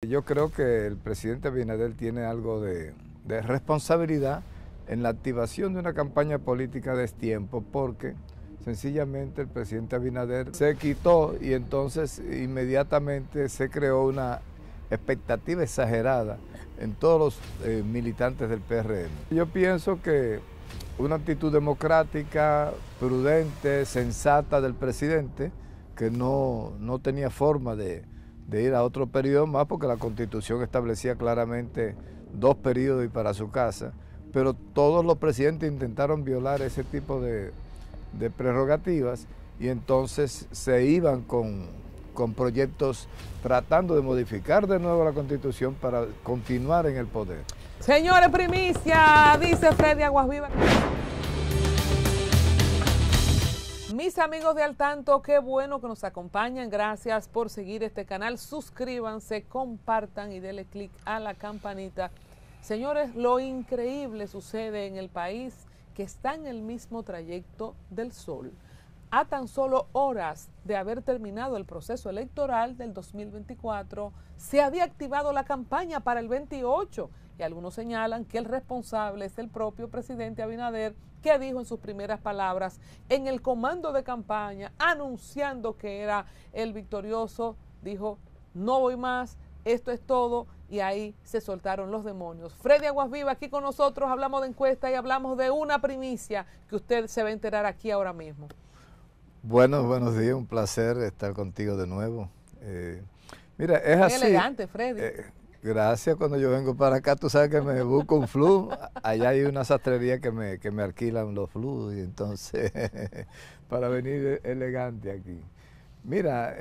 Yo creo que el presidente Abinader tiene algo de responsabilidad en la activación de una campaña política de destiempo, porque sencillamente el presidente Abinader se quitó y entonces inmediatamente se creó una expectativa exagerada en todos los militantes del PRM. Yo pienso que una actitud democrática, prudente, sensata del presidente, que no tenía forma de ir a otro periodo más, porque la Constitución establecía claramente 2 periodos y para su casa, pero todos los presidentes intentaron violar ese tipo de prerrogativas y entonces se iban con proyectos tratando de modificar de nuevo la Constitución para continuar en el poder. Señores, primicia, dice Freddy Aguasvivas. Mis amigos de Al Tanto, qué bueno que nos acompañan. Gracias por seguir este canal. Suscríbanse, compartan y denle clic a la campanita. Señores, lo increíble sucede en el país, que está en el mismo trayecto del sol. A tan solo horas de haber terminado el proceso electoral del 2024, se había activado la campaña para el 28 y algunos señalan que el responsable es el propio presidente Abinader, que dijo en sus primeras palabras en el comando de campaña, anunciando que era el victorioso, dijo: no voy más, esto es todo, y ahí se soltaron los demonios. Freddy Aguasvivas aquí con nosotros, hablamos de encuesta y hablamos de una primicia que usted se va a enterar aquí ahora mismo. Bueno, buenos días, un placer estar contigo de nuevo. Mira, es así. Elegante, Freddy. Gracias, cuando yo vengo para acá, tú sabes que me busco un flu. Allá hay una sastrería que me alquilan los flus, y entonces, para venir elegante aquí. Mira,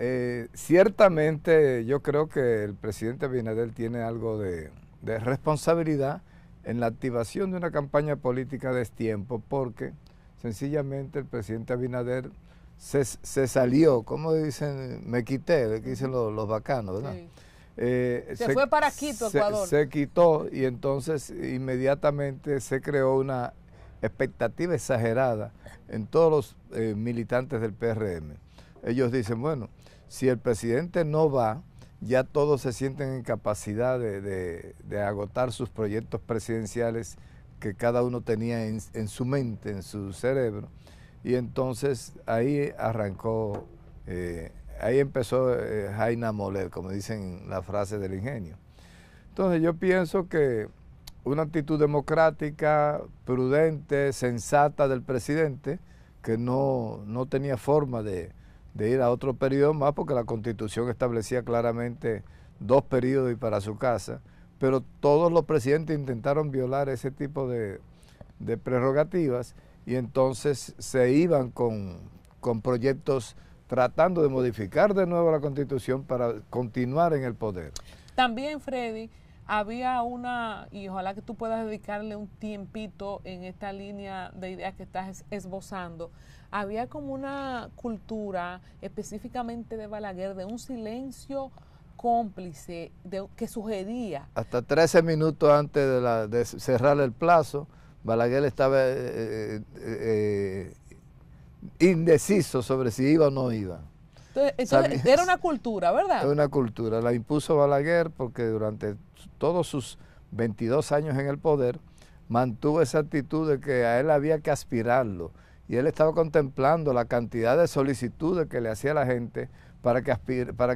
ciertamente yo creo que el presidente Abinader tiene algo de responsabilidad en la activación de una campaña política de destiempo, porque sencillamente el presidente Abinader se salió, como dicen, me quité, que dicen los bacanos, ¿verdad? Sí. Se fue para Quito, Ecuador. Se quitó y entonces inmediatamente se creó una expectativa exagerada en todos los militantes del PRM. Ellos dicen, bueno, si el presidente no va, ya todos se sienten en capacidad de agotar sus proyectos presidenciales que cada uno tenía en su mente, en su cerebro. Y entonces ahí arrancó, ahí empezó Jaina Moler, como dicen la frase del ingenio. Entonces yo pienso que una actitud democrática, prudente, sensata del presidente, que no tenía forma de ir a otro periodo más, porque la Constitución establecía claramente 2 periodos y para su casa, pero todos los presidentes intentaron violar ese tipo de prerrogativas y entonces se iban con proyectos tratando de modificar de nuevo la Constitución para continuar en el poder. También, Freddy, había una, y ojalá que tú puedas dedicarle un tiempito en esta línea de ideas que estás esbozando, había como una cultura específicamente de Balaguer, de un silencio cómplice que sugería. Hasta 13 minutos antes de cerrar el plazo, Balaguer estaba indeciso sobre si iba o no iba. Entonces era una cultura, ¿verdad? Es una cultura, la impuso Balaguer porque durante todos sus 22 años en el poder mantuvo esa actitud de que a él había que aspirarlo, y él estaba contemplando la cantidad de solicitudes que le hacía la gente para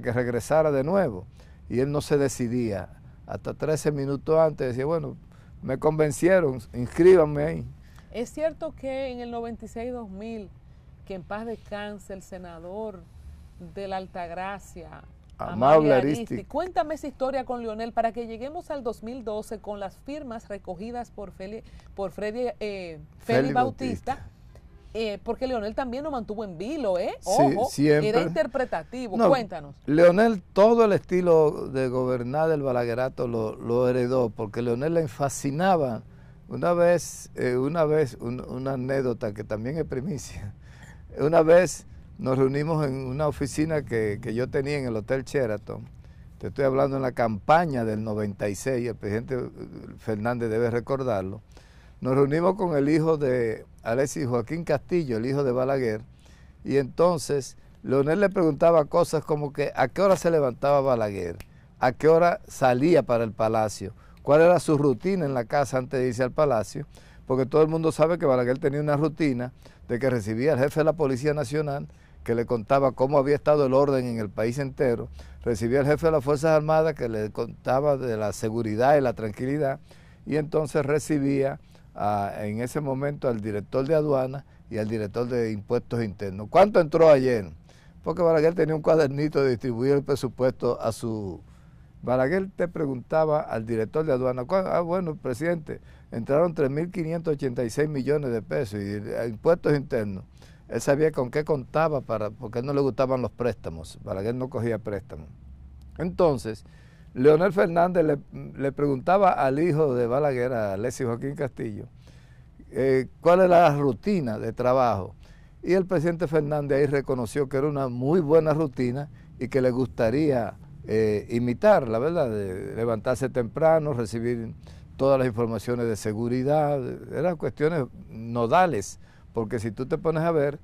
que regresara de nuevo, y él no se decidía. Hasta 13 minutos antes decía, bueno, me convencieron, inscríbanme ahí. Es cierto que en el 96-2000, que en paz descanse el senador de la Altagracia, Amable Ariztí. Cuéntame esa historia con Leonel para que lleguemos al 2012 con las firmas recogidas por Félix Bautista. Porque Leonel también lo mantuvo en vilo, Ojo, sí, siempre. Era interpretativo. No, cuéntanos. Leonel, todo el estilo de gobernar del balaguerato lo heredó, porque Leonel le fascinaba. Una anécdota que también es primicia. Una vez nos reunimos en una oficina que yo tenía en el Hotel Sheraton. Te estoy hablando en la campaña del 96, el presidente Fernández debe recordarlo. Nos reunimos con el hijo de Alexis Joaquín Castillo, el hijo de Balaguer, y entonces Leonel le preguntaba cosas como que a qué hora se levantaba Balaguer, a qué hora salía para el Palacio, cuál era su rutina en la casa antes de irse al Palacio, porque todo el mundo sabe que Balaguer tenía una rutina de que recibía al jefe de la Policía Nacional, que le contaba cómo había estado el orden en el país entero, recibía al jefe de las Fuerzas Armadas, que le contaba de la seguridad y la tranquilidad, y entonces recibía en ese momento al director de aduana y al director de impuestos internos. ¿Cuánto entró ayer? Porque Balaguer tenía un cuadernito de distribuir el presupuesto a su... Balaguer te preguntaba al director de aduana, bueno, presidente, entraron 3.586 millones de pesos y a impuestos internos. Él sabía con qué contaba porque a él no le gustaban los préstamos. Balaguer no cogía préstamos. Entonces, Leonel Fernández le preguntaba al hijo de Balaguer, a Alexis Joaquín Castillo, cuál era la rutina de trabajo. Y el presidente Fernández ahí reconoció que era una muy buena rutina y que le gustaría imitarla, ¿verdad? De levantarse temprano, recibir todas las informaciones de seguridad, eran cuestiones nodales, porque si tú te pones a ver,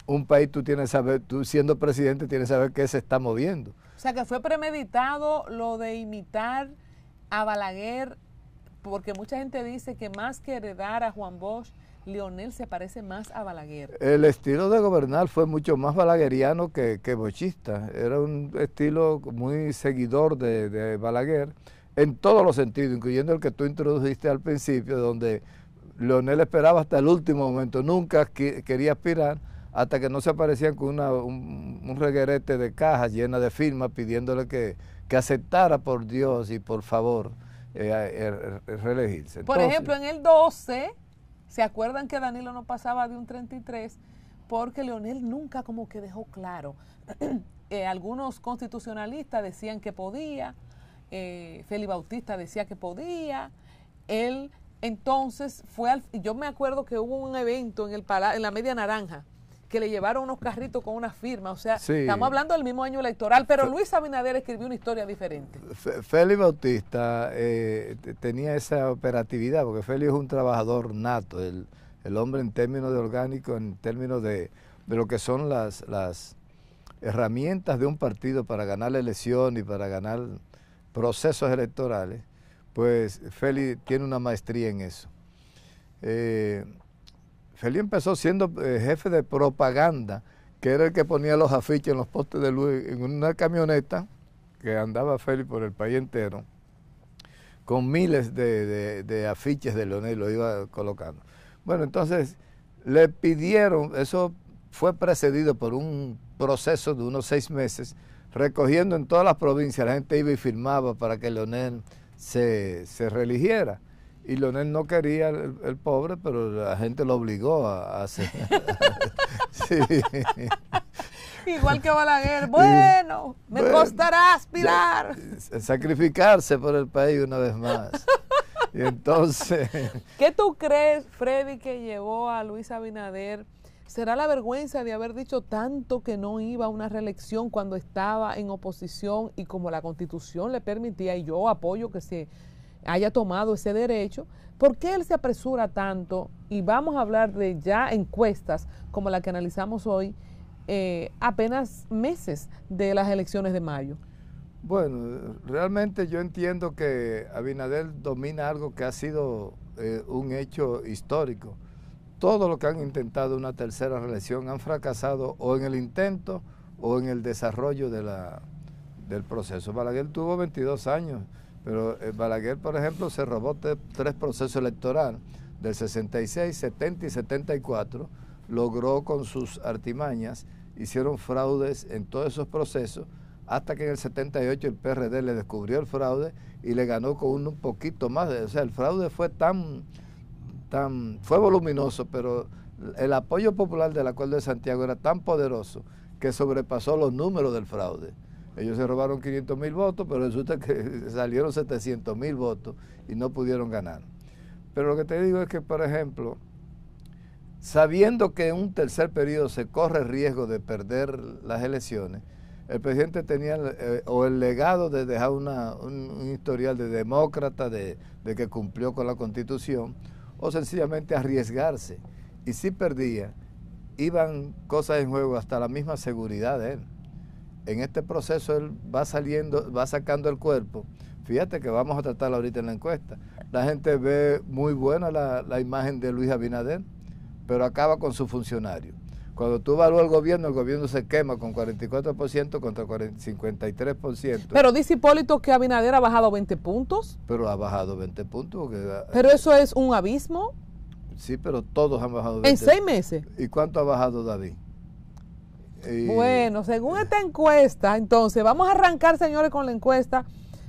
un país tú tienes que saber, tú siendo presidente tienes que saber qué se está moviendo. O sea que fue premeditado lo de imitar a Balaguer, porque mucha gente dice que más que heredar a Juan Bosch, Leonel se parece más a Balaguer. El estilo de gobernar fue mucho más balagueriano que bochista. Era un estilo muy seguidor de Balaguer en todos los sentidos, incluyendo el que tú introdujiste al principio, donde Leonel esperaba hasta el último momento, nunca quería aspirar hasta que no se aparecían con un reguerete de cajas llenas de firmas pidiéndole que aceptara por Dios y por favor reelegirse. Por ejemplo, en el 12... ¿Se acuerdan que Danilo no pasaba de un 33? Porque Leonel nunca como que dejó claro. Algunos constitucionalistas decían que podía, Félix Bautista decía que podía. Él entonces fue yo me acuerdo que hubo un evento en la Media Naranja, que le llevaron unos carritos con una firma, o sea, sí. Estamos hablando del mismo año electoral, pero Luis Abinader escribió una historia diferente. Félix Bautista tenía esa operatividad, porque Félix es un trabajador nato, el hombre en términos de orgánico, en términos de lo que son las herramientas de un partido para ganar la elección y para ganar procesos electorales, pues Félix tiene una maestría en eso. Félix empezó siendo jefe de propaganda, que era el que ponía los afiches en los postes de luz, en una camioneta que andaba Félix por el país entero, con miles de afiches de Leonel, lo iba colocando. Bueno, entonces le pidieron, eso fue precedido por un proceso de unos 6 meses, recogiendo en todas las provincias, la gente iba y firmaba para que Leonel se reeligiera. Y Leonel no quería el pobre, pero la gente lo obligó a hacer. Sí. Igual que Balaguer, bueno, me costará aspirar. Sacrificarse por el país una vez más. Y entonces... ¿Qué tú crees, Freddy, que llevó a Luis Abinader? ¿Será la vergüenza de haber dicho tanto que no iba a una reelección cuando estaba en oposición y como la Constitución le permitía, y yo apoyo que se haya tomado ese derecho? ¿Por qué él se apresura tanto? Y vamos a hablar de ya encuestas como la que analizamos hoy, apenas meses de las elecciones de mayo. Bueno, realmente yo entiendo que Abinader domina algo que ha sido un hecho histórico. Todos los que han intentado una tercera reelección han fracasado o en el intento o en el desarrollo del proceso. Balaguer tuvo 22 años. Pero Balaguer, por ejemplo, se robó 3 procesos electorales, del 66, 70 y 74, logró con sus artimañas, hicieron fraudes en todos esos procesos, hasta que en el 78 el PRD le descubrió el fraude y le ganó con un poquito más. O sea, el fraude fue fue voluminoso, pero el apoyo popular del Acuerdo de Santiago era tan poderoso que sobrepasó los números del fraude. Ellos se robaron 500,000 votos, pero resulta que salieron 700,000 votos y no pudieron ganar. Pero lo que te digo es que, por ejemplo, sabiendo que en un tercer periodo se corre el riesgo de perder las elecciones, el presidente tenía el legado de dejar un historial de demócrata, de que cumplió con la Constitución, o sencillamente arriesgarse. Y si perdía, iban cosas en juego, hasta la misma seguridad de él. en este proceso él va sacando el cuerpo. Fíjate que vamos a tratarlo ahorita en la encuesta. La gente ve muy buena la imagen de Luis Abinader, pero acaba con su funcionario. Cuando tú evalúas el gobierno se quema con 44% contra 53%. Pero dice Hipólito que Abinader ha bajado 20 puntos. Pero ha bajado 20 puntos. Pero eso es un abismo. Sí, pero todos han bajado 20. ¿En 6 meses? ¿Y cuánto ha bajado David? Bueno, según esta encuesta, entonces, vamos a arrancar, señores, con la encuesta,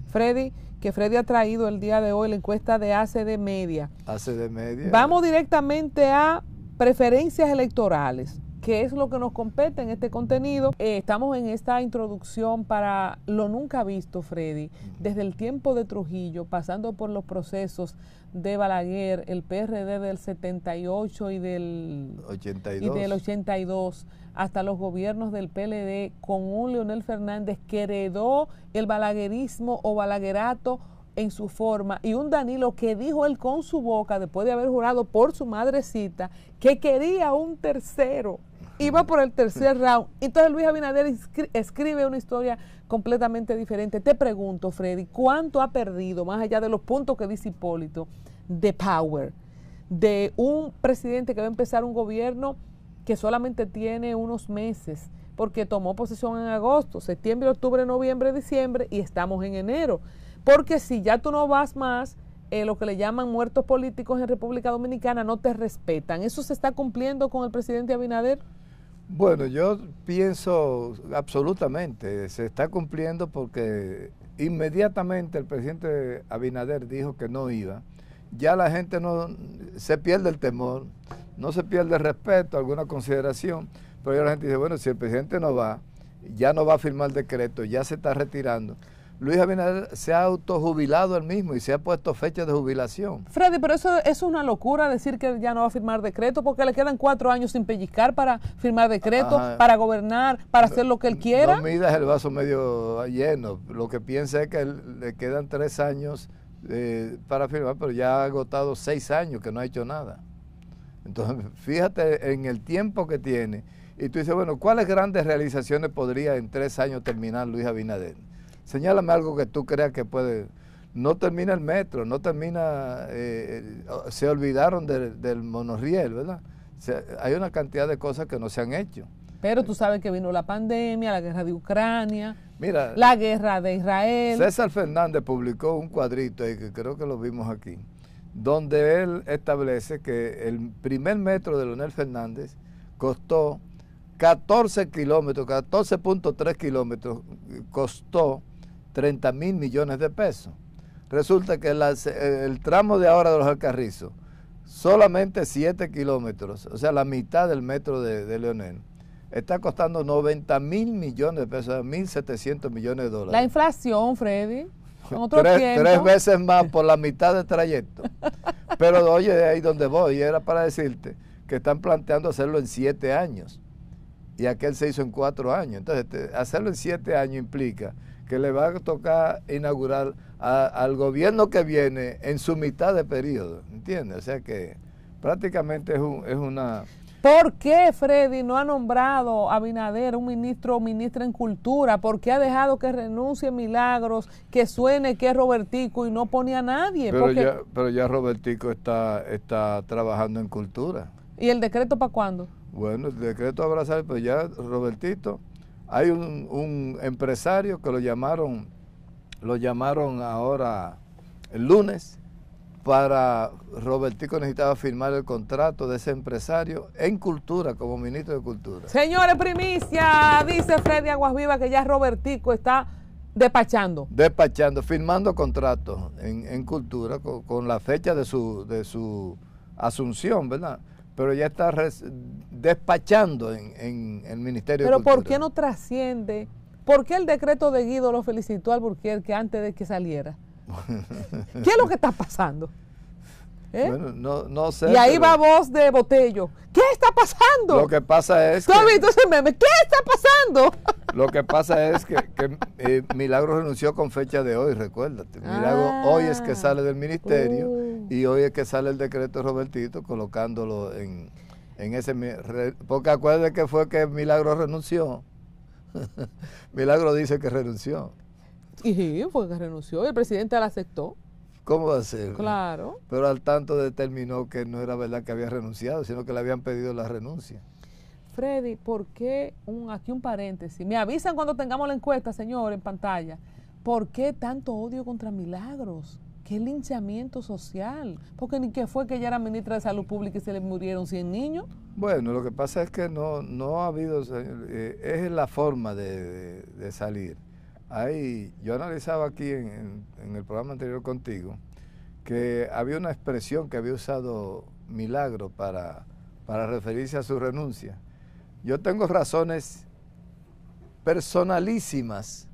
Freddy, que Freddy ha traído el día de hoy, la encuesta de ACD Media. ACD Media. Vamos directamente a preferencias electorales, que es lo que nos compete en este contenido. Estamos en esta introducción para lo nunca visto, Freddy, desde el tiempo de Trujillo, pasando por los procesos de Balaguer, el PRD del 78 y del 82, hasta los gobiernos del PLD, con un Leonel Fernández que heredó el balaguerismo o balaguerato en su forma, y un Danilo que dijo él con su boca, después de haber jurado por su madrecita, que quería un tercero, iba por el tercer round. Entonces Luis Abinader escribe una historia completamente diferente. Te pregunto, Freddy, ¿cuánto ha perdido, más allá de los puntos que dice Hipólito, de power, de un presidente que va a empezar un gobierno que solamente tiene unos meses, porque tomó posesión en agosto, septiembre, octubre, noviembre, diciembre, y estamos en enero? Porque si ya tú no vas más, lo que le llaman muertos políticos en República Dominicana, no te respetan. ¿Eso se está cumpliendo con el presidente Abinader? Bueno, yo pienso absolutamente, se está cumpliendo, porque inmediatamente el presidente Abinader dijo que no iba. Ya la gente no se pierde el temor, no se pierde el respeto, alguna consideración, pero ya la gente dice, bueno, si el presidente no va, ya no va a firmar decreto, ya se está retirando. Luis Abinader se ha autojubilado él mismo y se ha puesto fecha de jubilación. Freddy, pero eso es una locura decir que ya no va a firmar decreto, porque le quedan 4 años sin pellizcar para firmar decreto, para gobernar, para hacer lo que él quiera. No midas el vaso medio lleno. Lo que piensa es que le quedan 3 años para firmar, pero ya ha agotado 6 años que no ha hecho nada. Entonces, fíjate en el tiempo que tiene. Y tú dices, bueno, ¿cuáles grandes realizaciones podría en 3 años terminar Luis Abinader? Señálame algo que tú creas que puede. No termina el metro, no termina, se olvidaron del monorriel, ¿verdad? Hay una cantidad de cosas que no se han hecho. Pero tú sabes que vino la pandemia, la guerra de Ucrania, mira, la guerra de Israel. César Fernández publicó un cuadrito ahí, que creo que lo vimos aquí, donde él establece que el primer metro de Leonel Fernández costó 14 kilómetros, 14.3 kilómetros, costó 30,000 millones de pesos. Resulta que el tramo de ahora de los Alcarrizos, solamente 7 kilómetros, o sea, la mitad del metro de Leonel, está costando 90,000 millones de pesos, 1.700 millones de dólares. La inflación, Freddy, en otro tiempo. 3 veces más por la mitad del trayecto. Pero oye, de ahí donde voy, era para decirte que están planteando hacerlo en 7 años. Y aquel se hizo en 4 años. Entonces, hacerlo en 7 años implica que le va a tocar inaugurar al gobierno que viene en su mitad de periodo, ¿entiendes? O sea que prácticamente es una... ¿Por qué Freddy no ha nombrado a Abinader un ministro o ministra en cultura? ¿Por qué ha dejado que renuncie Milagros, que suene que es Robertico y no pone a nadie? Pero ya Robertico está trabajando en cultura. ¿Y el decreto para cuándo? Bueno, el decreto habrá salido, pero ya Robertito, hay un empresario que lo llamaron ahora el lunes. Robertico necesitaba firmar el contrato de ese empresario en cultura, como ministro de cultura. Señores, primicia, dice Freddy Aguasviva que ya Robertico está despachando, firmando contratos en cultura con la fecha de su asunción, ¿verdad? Pero ya está despachando en el Ministerio de Cultura. Pero ¿por qué no trasciende? ¿Por qué el decreto de Guido lo felicitó a Alburquerque antes de que saliera? ¿Qué es lo que está pasando? Bueno, no sé. Y ahí va voz de Botello. ¿Qué está pasando? Lo que pasa es ¿Tú has visto ese meme? ¿Qué está pasando? Lo que pasa es que Milagro renunció con fecha de hoy, recuérdate. Milagro hoy es que sale del ministerio y hoy es que sale el decreto de Robertito colocándolo en ese... Porque acuérdate que fue que Milagro renunció. Milagro dice que renunció. Y sí, fue que renunció y el presidente la aceptó. ¿Cómo va a ser? Claro. Pero al tanto determinó que no era verdad que había renunciado, sino que le habían pedido la renuncia. Freddy, ¿por qué, aquí un paréntesis, me avisan cuando tengamos la encuesta, señor, en pantalla, ¿por qué tanto odio contra Milagros? ¿Qué linchamiento social? Porque ni que fue que ella era ministra de Salud Pública y se le murieron 100 niños. Bueno, lo que pasa es que no ha habido, es la forma de salir. Yo analizaba aquí en el programa anterior contigo que había una expresión que había usado Milagro para referirse a su renuncia. Yo tengo razones personalísimas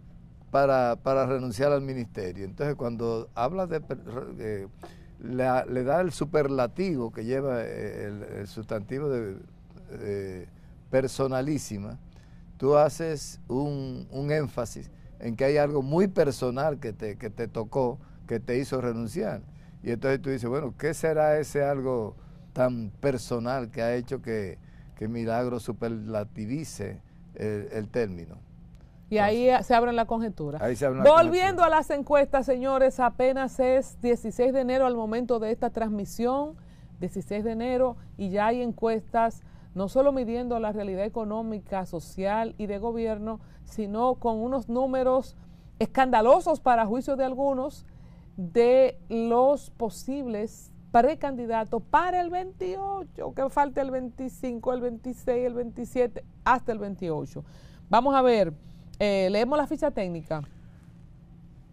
para renunciar al ministerio. Entonces, cuando habla le da el superlativo que lleva el sustantivo de personalísima, tú haces un énfasis en que hay algo muy personal que te tocó, que te hizo renunciar. Y entonces tú dices, bueno, ¿qué será ese algo tan personal que ha hecho que Milagro superlativice el término? Y ahí se abren la conjetura. Volviendo conjetura. A las encuestas, señores, apenas es 16 de enero al momento de esta transmisión, 16 de enero, y ya hay encuestas no solo midiendo la realidad económica, social y de gobierno, sino con unos números escandalosos para juicio de algunos de los posibles precandidatos para el 28, que falta el 25, el 26, el 27, hasta el 28. Vamos a ver, leemos la ficha técnica.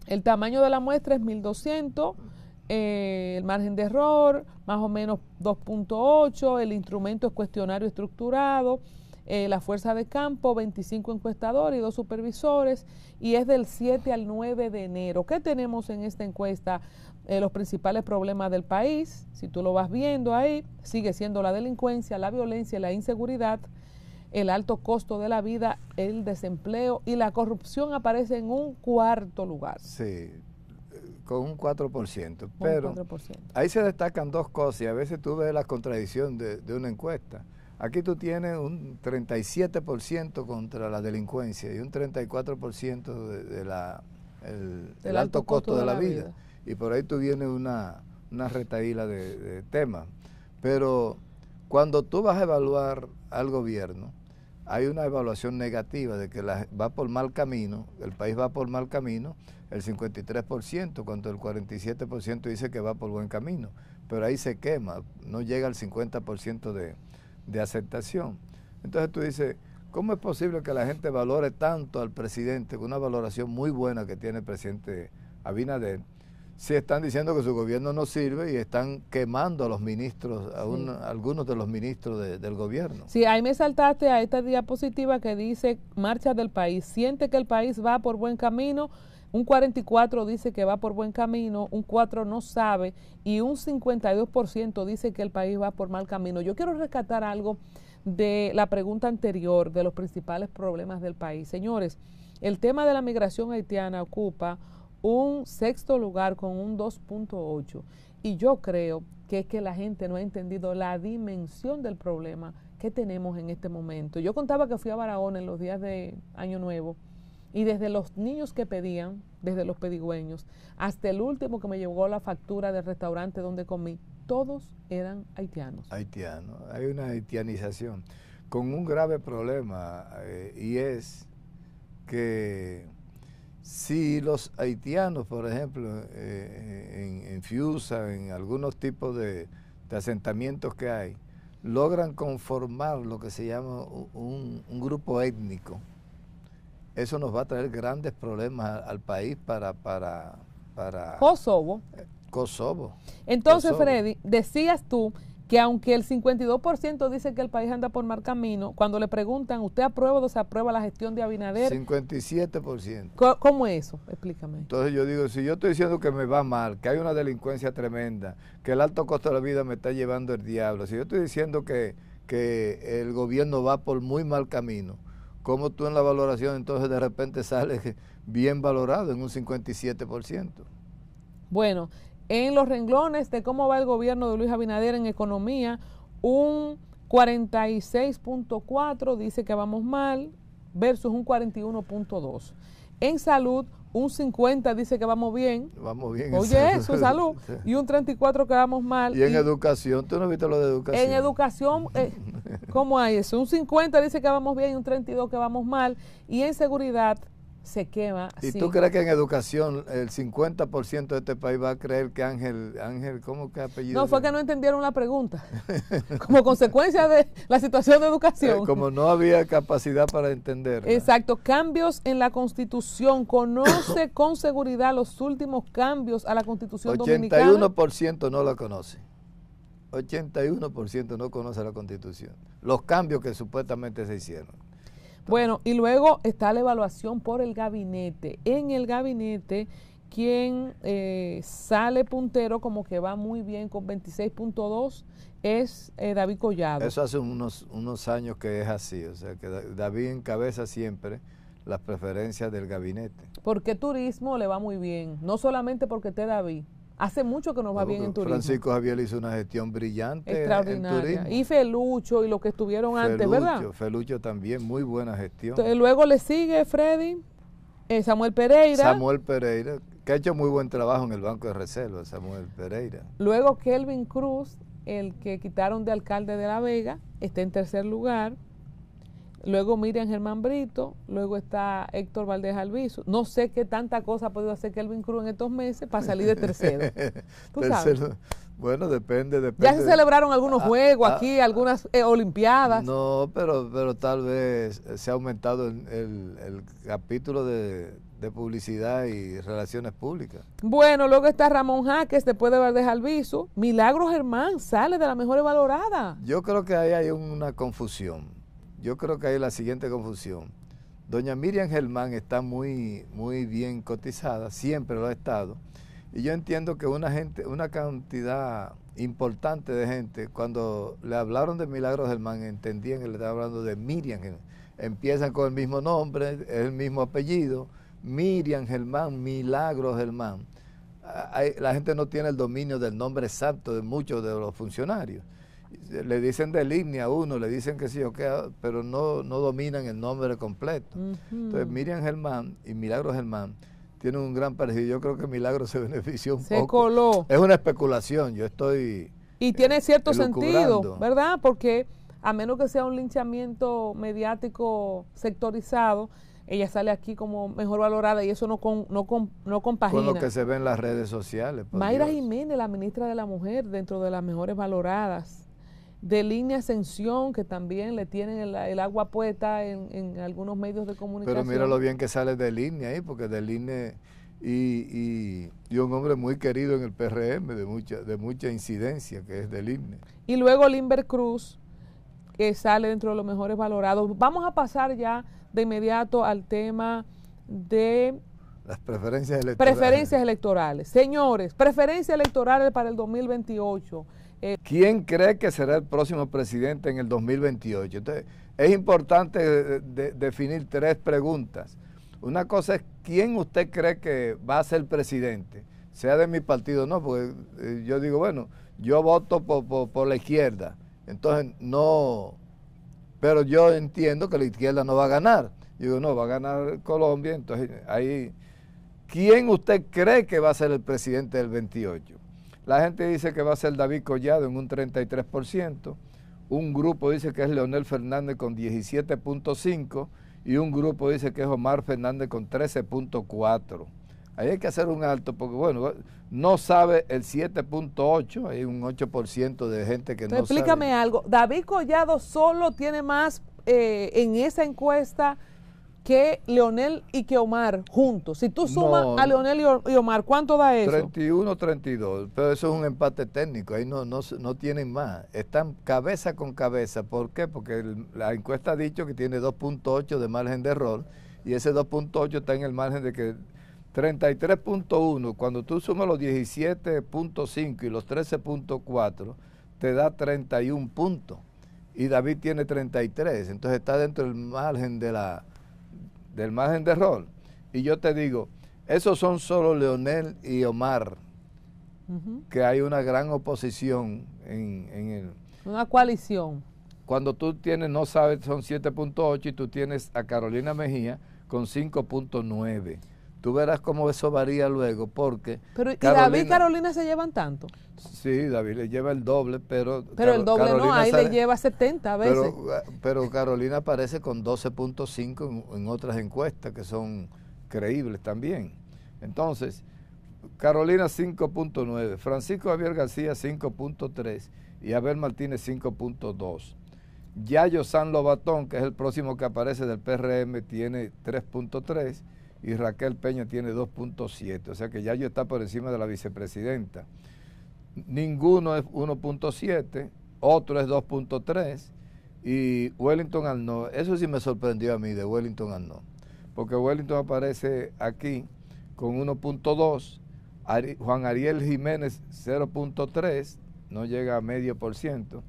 El tamaño de la muestra es 1200, el margen de error más o menos 2.8, el instrumento es cuestionario estructurado, la fuerza de campo, 25 encuestadores y 2 supervisores, y es del 7 al 9 de enero. ¿Qué tenemos en esta encuesta? Los principales problemas del país, si tú lo vas viendo ahí, sigue siendo la delincuencia, la violencia y la inseguridad, el alto costo de la vida, el desempleo y la corrupción aparece en un cuarto lugar. Sí, con un 4%. Pero 4%. Ahí se destacan dos cosas y a veces tú ves la contradicción de una encuesta. Aquí tú tienes un 37% contra la delincuencia y un 34% del alto costo de la vida. Y por ahí tú vienes una retaíla de temas. Pero cuando tú vas a evaluar al gobierno, hay una evaluación negativa de que va por mal camino, el país va por mal camino, el 53%, cuando el 47% dice que va por buen camino. Pero ahí se quema, no llega al 50% de aceptación. Entonces tú dices, ¿cómo es posible que la gente valore tanto al presidente, con una valoración muy buena que tiene el presidente Abinader, si están diciendo que su gobierno no sirve y están quemando a los ministros, algunos de los ministros del gobierno? Sí, ahí me saltaste a esta diapositiva que dice marcha del país. Siente que el país va por buen camino. Un 44% dice que va por buen camino, un 4% no sabe y un 52% dice que el país va por mal camino. Yo quiero rescatar algo de la pregunta anterior de los principales problemas del país. Señores, el tema de la migración haitiana ocupa un sexto lugar con un 2.8 y yo creo que es que la gente no ha entendido la dimensión del problema que tenemos en este momento. Yo contaba que fui a Barahona en los días de Año Nuevo y desde los niños que pedían, desde los pedigüeños, hasta el último que me llegó la factura del restaurante donde comí, todos eran haitianos. Haitianos, hay una haitianización con un grave problema y es que si los haitianos, por ejemplo, en Fiusa, en algunos tipos de asentamientos que hay, logran conformar lo que se llama un grupo étnico, eso nos va a traer grandes problemas al país para Kosovo. Kosovo. Entonces, Kosovo. Freddy, decías tú que aunque el 52% dice que el país anda por mal camino, cuando le preguntan, ¿usted aprueba o desaprueba la gestión de Abinader? 57%. ¿Cómo es eso? Explícame. Entonces yo digo, si yo estoy diciendo que me va mal, que hay una delincuencia tremenda, que el alto costo de la vida me está llevando el diablo, si yo estoy diciendo que el gobierno va por muy mal camino, ¿cómo tú en la valoración entonces de repente sales bien valorado en un 57%? Bueno, en los renglones de cómo va el gobierno de Luis Abinader en economía, un 46.4 dice que vamos mal, versus un 41.2. En salud, un 50 dice que vamos bien. Vamos bien. Oye, eso, salud. Y un 34 que vamos mal. Y en educación, ¿tú no viste lo de educación? En educación, ¿cómo hay eso? Un 50 dice que vamos bien y un 32 que vamos mal. Y en seguridad se quema. ¿Y sí. tú crees que en educación el 50% de este país va a creer que Ángel, ¿cómo que apellido? No, fue que no entendieron la pregunta. Como consecuencia de la situación de educación. Como no había capacidad para entender. Exacto. Cambios en la Constitución. Conoce con seguridad los últimos cambios a la Constitución dominicana. 81% no la conoce. 81% no conoce la Constitución. Los cambios que supuestamente se hicieron. Bueno, y luego está la evaluación por el gabinete. En el gabinete, quien sale puntero como que va muy bien con 26.2 es David Collado. Eso hace unos años que es así, o sea que David encabeza siempre las preferencias del gabinete. Porque turismo le va muy bien, no solamente porque esté David. Hace mucho que nos va bien en turismo. Francisco Javier hizo una gestión brillante extraordinaria. En turismo. Y Felucho y los que estuvieron antes, ¿verdad? Felucho también, muy buena gestión. Entonces, luego le sigue Freddy, Samuel Pereira. Samuel Pereira, que ha hecho muy buen trabajo en el Banco de Reserva, Samuel Pereira. Luego Kelvin Cruz, el que quitaron de alcalde de La Vega, está en tercer lugar. Luego Miriam Germán Brito, luego está Héctor Valdés Alviso. No sé qué tanta cosa ha podido hacer Kelvin Cruz en estos meses para salir de tercero. ¿Tú sabes? Bueno, depende. Ya se celebraron algunos juegos aquí, algunas olimpiadas. No, pero tal vez se ha aumentado el capítulo de publicidad y relaciones públicas. Bueno, luego está Ramón Jaques, después de Valdés Alviso. Milagro Germán sale de las mejores valoradas. Yo creo que ahí hay una confusión. Yo creo que hay la siguiente confusión. Doña Miriam Germán está muy bien cotizada, siempre lo ha estado. Y yo entiendo que una cantidad importante de gente, cuando le hablaron de Milagro Germán, entendían que le estaban hablando de Miriam Germán. Empiezan con el mismo nombre, el mismo apellido, Miriam Germán, Milagro Germán. La gente no tiene el dominio del nombre exacto de muchos de los funcionarios. Le dicen de línea a uno, le dicen que sí o qué, pero no dominan el nombre completo. Entonces Miriam Germán y Milagro Germán tienen un gran parecido. Yo creo que Milagro se benefició un poco. Se coló. Es una especulación, yo estoy... Y tiene cierto sentido, ¿verdad? Porque a menos que sea un linchamiento mediático sectorizado, ella sale aquí como mejor valorada y eso no compagina. Con lo que se ve en las redes sociales. Mayra Jiménez, la ministra de la Mujer, dentro de las mejores valoradas. De Línea Ascensión, que también le tienen el agua puesta en algunos medios de comunicación. Pero mira lo bien que sale de Línea ahí, porque de Línea y un hombre muy querido en el PRM, de mucha incidencia, que es de Línea. Y luego Limber Cruz, que sale dentro de los mejores valorados. Vamos a pasar ya de inmediato al tema de las preferencias electorales. Preferencias electorales. Señores, preferencias electorales para el 2028. ¿Quién cree que será el próximo presidente en el 2028? Entonces, es importante definir tres preguntas. Una cosa es, ¿quién usted cree que va a ser presidente? Sea de mi partido, no, porque yo digo, bueno, yo voto por la izquierda. Entonces, no, pero yo entiendo que la izquierda no va a ganar. Yo digo, no, va a ganar Colombia. Entonces, ahí, ¿quién usted cree que va a ser el presidente del 28? La gente dice que va a ser David Collado en un 33%, un grupo dice que es Leonel Fernández con 17.5% y un grupo dice que es Omar Fernández con 13.4%. Ahí hay que hacer un alto porque, bueno, no sabe el 7.8%, hay un 8% de gente que no sabe. Explícame algo, David Collado solo tiene más en esa encuesta que Leonel y que Omar juntos. Si tú sumas a Leonel y Omar, ¿cuánto da eso? 31-32, pero eso es un empate técnico, ahí no tienen más. Están cabeza con cabeza. ¿Por qué? Porque la encuesta ha dicho que tiene 2.8 de margen de error y ese 2.8 está en el margen de que 33.1, cuando tú sumas los 17.5 y los 13.4, te da 31 puntos. Y David tiene 33, entonces está dentro del margen del margen de error. Y yo te digo, esos son solo Leonel y Omar, que hay una gran oposición en una coalición. cuando tú tienes, no sabes, son 7.8 y tú tienes a Carolina Mejía con 5.9. Tú verás cómo eso varía luego, porque... Pero ¿y David y Carolina se llevan tanto? Sí, David le lleva el doble, pero el doble Carolina no, ahí le lleva 70 veces. Pero Carolina aparece con 12.5 en otras encuestas que son creíbles también. Entonces, Carolina 5.9, Francisco Javier García 5.3 y Abel Martínez 5.2. Yayo San Lobatón, que es el próximo que aparece del PRM, tiene 3.3 y Raquel Peña tiene 2.7, o sea que Yayo está por encima de la vicepresidenta. Ninguno es 1.7, otro es 2.3 y Wellington Arnaud, eso sí me sorprendió a mí de Wellington Arnaud, porque Wellington aparece aquí con 1.2, Juan Ariel Jiménez 0.3, no llega a 0.5%,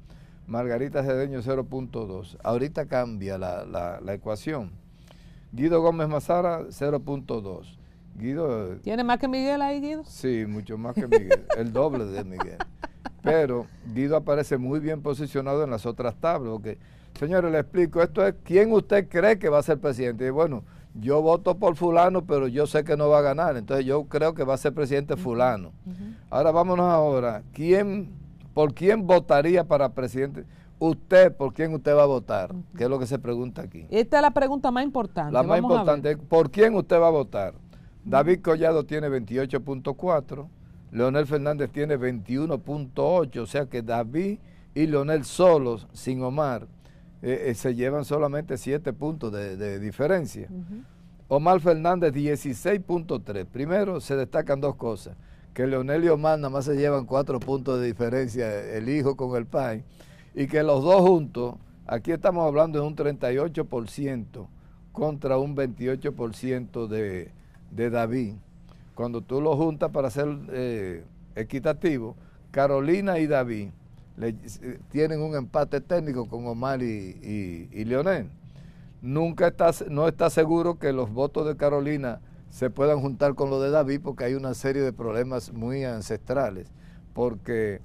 Margarita Cedeño 0.2, ahorita cambia la ecuación. Guido Gómez Mazara 0.2. Guido... ¿Tiene más que Miguel ahí, Guido? Sí, mucho más que Miguel, el doble de Miguel. Pero Guido aparece muy bien posicionado en las otras tablas, porque, señores, le explico, esto es quién usted cree que va a ser presidente. Y bueno, yo voto por fulano, pero yo sé que no va a ganar, entonces yo creo que va a ser presidente fulano. Ahora vámonos ahora, ¿por quién votaría para presidente? Usted, ¿por quién usted va a votar? ¿Qué es lo que se pregunta aquí? Esta es la pregunta más importante. La más importante, ¿por quién usted va a votar? David Collado tiene 28.4, Leonel Fernández tiene 21.8, o sea que David y Leonel solos, sin Omar, se llevan solamente 7 puntos de diferencia. Omar Fernández 16.3. Primero se destacan dos cosas, que Leonel y Omar nada más se llevan 4 puntos de diferencia, el hijo con el pai, y que los dos juntos, aquí estamos hablando de un 38% contra un 28% de David. Cuando tú lo juntas para ser equitativo, Carolina y David tienen un empate técnico con Omar y Leonel. No está seguro que los votos de Carolina se puedan juntar con los de David, porque hay una serie de problemas muy ancestrales, porque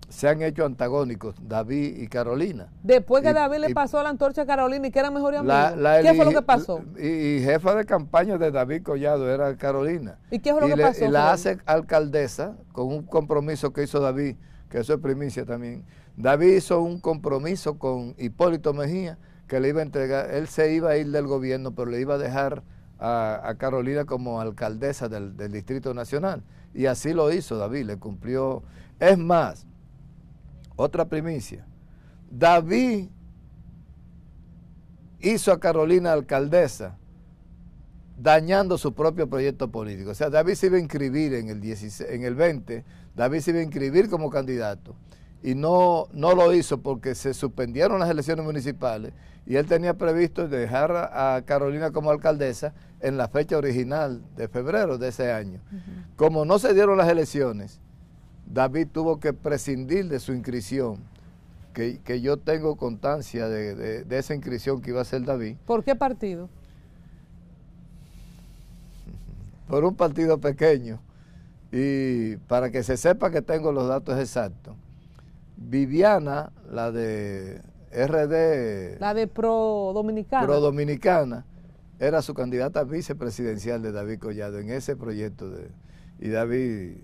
se han hecho antagónicos David y Carolina. Después que David le pasó la antorcha a Carolina y que eran mejores amigos, ¿qué fue lo que pasó? Y jefa de campaña de David Collado era Carolina. ¿Y qué fue lo que pasó? Y la hace alcaldesa con un compromiso que hizo David, que eso es primicia también. David hizo un compromiso con Hipólito Mejía, que le iba a entregar, él se iba a ir del gobierno, pero le iba a dejar a Carolina como alcaldesa del Distrito Nacional. Y así lo hizo David, le cumplió. Es más, otra primicia, David hizo a Carolina alcaldesa dañando su propio proyecto político. O sea, David se iba a inscribir en el 20, David se iba a inscribir como candidato y no lo hizo porque se suspendieron las elecciones municipales y él tenía previsto dejar a Carolina como alcaldesa en la fecha original de febrero de ese año. Como no se dieron las elecciones, David tuvo que prescindir de su inscripción, que yo tengo constancia de esa inscripción que iba a hacer David. ¿Por qué partido? Por un partido pequeño. Y para que se sepa que tengo los datos exactos, Viviana, la de RD... La de Pro Dominicana. Pro Dominicana, era su candidata vicepresidencial de David Collado en ese proyecto. Y David...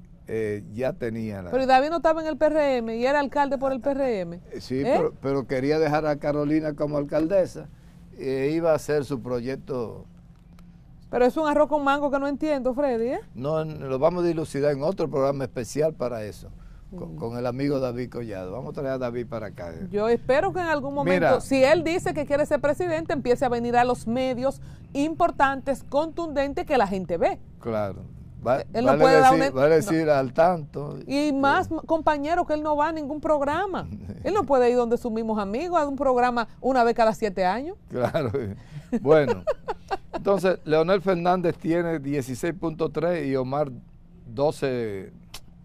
ya tenía Pero David no estaba en el PRM y era alcalde por el PRM. Sí, pero quería dejar a Carolina como alcaldesa e iba a hacer su proyecto. Pero es un arroz con mango que no entiendo, Freddy, ¿eh? No, lo vamos a dilucidar en otro programa especial para eso, con el amigo David Collado. Vamos a traer a David para acá. Yo espero que en algún momento, si él dice que quiere ser presidente, empiece a venir a los medios importantes, contundentes, que la gente ve. Claro. Él no puede dar va a decir al tanto. Y más compañeros que él no va a ningún programa. Él no puede ir donde sus mismos amigos a un programa una vez cada 7 años. Claro. Bueno, entonces Leonel Fernández tiene 16.3 y Omar 12.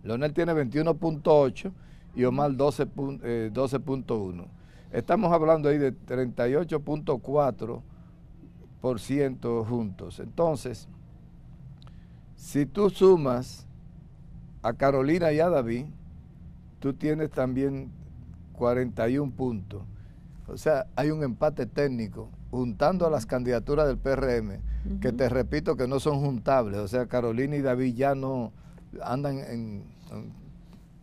Leonel tiene 21.8 y Omar 12.1. Estamos hablando ahí de 38.4% juntos. Entonces, si tú sumas a Carolina y a David, tú tienes también 41 puntos. O sea, hay un empate técnico juntando a las candidaturas del PRM, que te repito que no son juntables. O sea, Carolina y David ya no andan en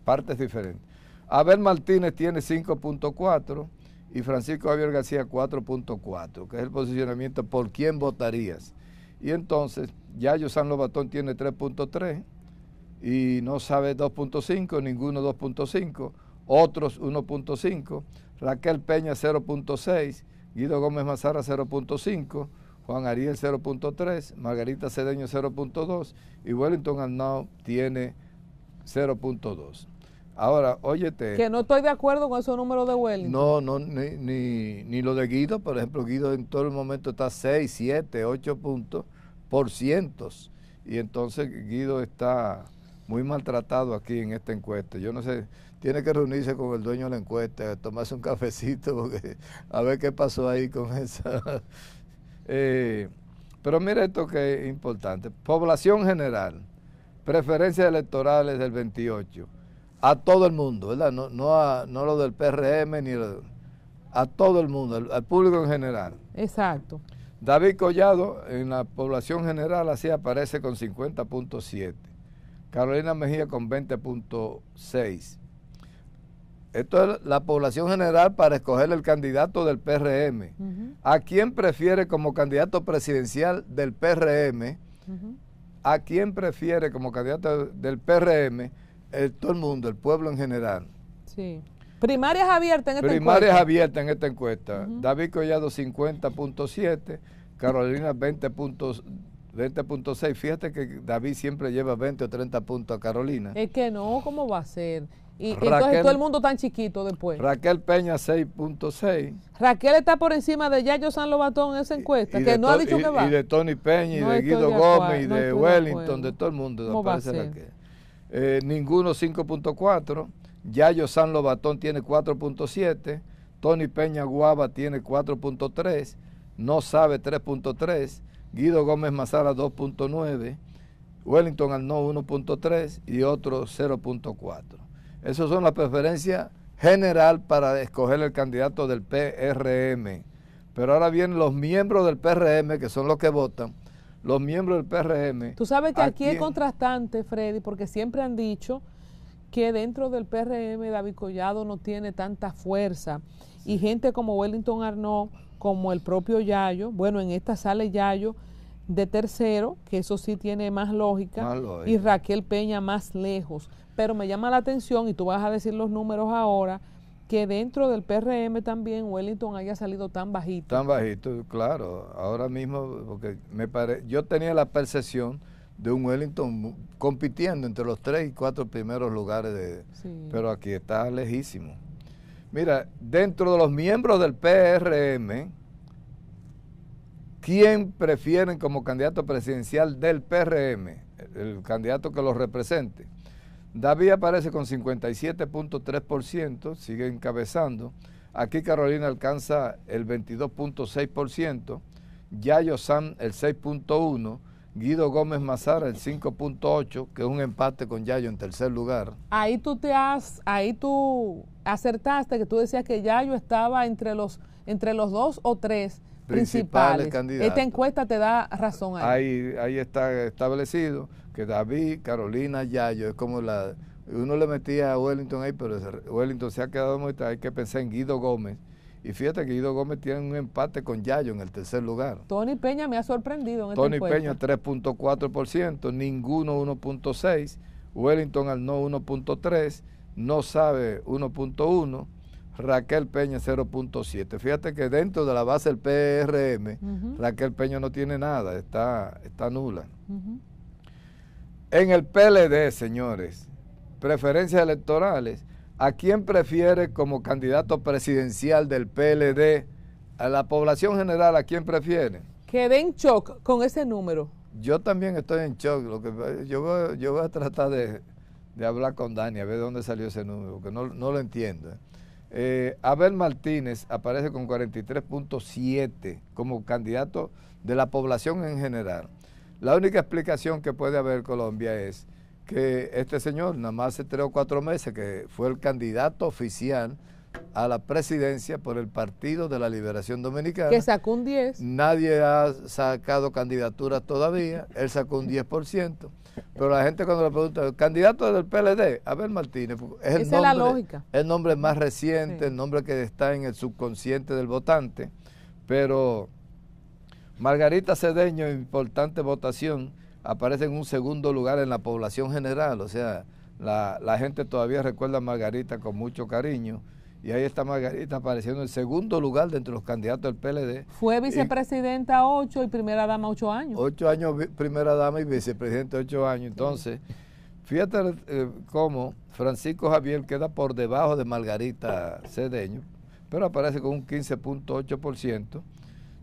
partes diferentes. Abel Martínez tiene 5.4 y Francisco Javier García 4.4, que es el posicionamiento por quién votarías. Y entonces, Yayo San Lobatón tiene 3.3 y no sabe 2.5, ninguno 2.5, otros 1.5, Raquel Peña 0.6, Guido Gómez Mazara 0.5, Juan Ariel 0.3, Margarita Cedeño 0.2 y Wellington Arnau tiene 0.2. Ahora, óyete. Que no estoy de acuerdo con esos números de Wellington. No, ni lo de Guido, por ejemplo, Guido en todo el momento está 6, 7, 8 puntos por cientos. Y entonces Guido está muy maltratado aquí en esta encuesta. Yo no sé, tiene que reunirse con el dueño de la encuesta, tomarse un cafecito, porque a ver qué pasó ahí con esa. Pero mira esto que es importante. Población general, preferencias electorales del 28. A todo el mundo, ¿verdad? No lo del PRM, a todo el mundo, al público en general. Exacto. David Collado en la población general así aparece con 50.7. Carolina Mejía con 20.6. Esto es la población general para escoger el candidato del PRM. ¿A quién prefiere como candidato presidencial del PRM? ¿A quién prefiere como candidato del PRM? Todo el mundo, el pueblo en general. Sí. Primarias abiertas en esta encuesta. Primarias abiertas en esta encuesta. David Collado 50.7, Carolina 20.6. Fíjate que David siempre lleva 20 o 30 puntos a Carolina. Es que no, ¿cómo va a ser? Y entonces todo el mundo tan chiquito después. Raquel Peña 6.6. Raquel está por encima de Yayo San Lobatón en esa encuesta, que no ha dicho que va. Y de Tony Peña, No y de Guido Gómez, y de Wellington, de todo el mundo. ¿Cómo va a ser? Raquel. Ninguno 5.4, Yayo San Lobatón tiene 4.7, Tony Peña Guava tiene 4.3, no sabe 3.3, Guido Gómez Mazara 2.9, Wellington Arnau 1.3 y otro 0.4. Esas son las preferencias general para escoger el candidato del PRM. Pero ahora vienen los miembros del PRM, que son los que votan. Los miembros del PRM. Tú sabes que aquí es contrastante, Freddy, porque siempre han dicho que dentro del PRM David Collado no tiene tanta fuerza. Sí. Y gente como Wellington Arnau, como el propio Yayo, bueno, en esta sale Yayo de tercero, que eso sí tiene más lógica, y Raquel Peña más lejos. Pero me llama la atención, y tú vas a decir los números ahora, que dentro del PRM también Wellington haya salido tan bajito. Tan bajito, claro. Ahora mismo, porque yo tenía la percepción de un Wellington compitiendo entre los 3 y 4 primeros lugares, pero aquí está lejísimo. Mira, dentro de los miembros del PRM, ¿quién prefieren como candidato presidencial del PRM? El candidato que los represente. David aparece con 57.3%, sigue encabezando. Aquí Carolina alcanza el 22.6%, Yayo San el 6.1%, Guido Gómez Mazara el 5.8%, que es un empate con Yayo en tercer lugar. Ahí tú acertaste, que tú decías que Yayo estaba entre los 2 o 3 principales candidatos. Esta encuesta te da razón ahí. Ahí está establecido que David, Carolina, Yayo, es como uno le metía a Wellington ahí, pero Wellington se ha quedado muy tarde. Hay que pensar en Guido Gómez. Y fíjate que Guido Gómez tiene un empate con Yayo en el tercer lugar. Tony Peña me ha sorprendido en esta encuesta. Tony Peña 3.4%, ninguno 1.6%, Wellington Arnau 1.3%, no sabe 1.1%, Raquel Peña 0.7%. Fíjate que dentro de la base del PRM, Raquel Peña no tiene nada, está nula. En el PLD, señores, preferencias electorales, ¿a quién prefiere como candidato presidencial del PLD? A la población general, ¿a quién prefiere? Quedé en shock con ese número. Yo también estoy en shock. Yo voy a tratar de hablar con Dani, a ver de dónde salió ese número, porque no lo entiendo. Abel Martínez aparece con 43.7 como candidato de la población en general. La única explicación que puede haber Colombia es que este señor, nada más hace 3 o 4 meses, que fue el candidato oficial a la presidencia por el Partido de la Liberación Dominicana. Que sacó un 10. Nadie ha sacado candidaturas todavía, él sacó un 10%. Pero la gente cuando le pregunta, ¿el candidato del PLD? Abel Martínez. Es el Esa es la lógica. El nombre más reciente, sí, el nombre que está en el subconsciente del votante. Pero Margarita Cedeño, importante votación, aparece en un segundo lugar en la población general. O sea, la gente todavía recuerda a Margarita con mucho cariño. Y ahí está Margarita apareciendo en segundo lugar de entre los candidatos del PLD. Fue vicepresidenta 8 y primera dama 8 años. 8 años primera dama y vicepresidente 8 años. Entonces, fíjate cómo Francisco Javier queda por debajo de Margarita Cedeño, pero aparece con un 15.8%.